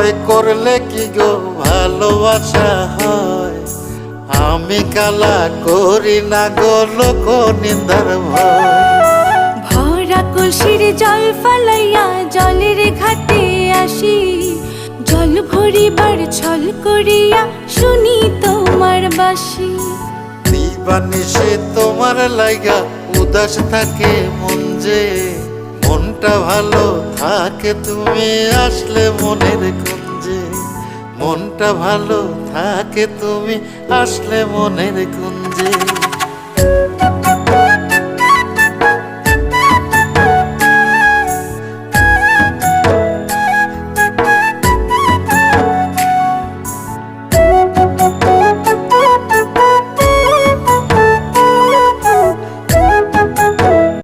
ভয় করলে কি গো ভালোবাসা হয়? আমি কালা করি না গো লোক নিন্দার ভয়। ভরা কলসির জল ফালাইয়া জলের ঘাটে আসি, জল ভরিবার ছল করিয়া শুনি তোমার বাঁশি। দিবানিশি তোমার লাইগা উদাস থাকে মন যে, মনটা ভালো থাকে তুমি আসলে মনের কুঞ্জে। মনটা ভালো থাকে তুমি আসলে মনের কুঞ্জে।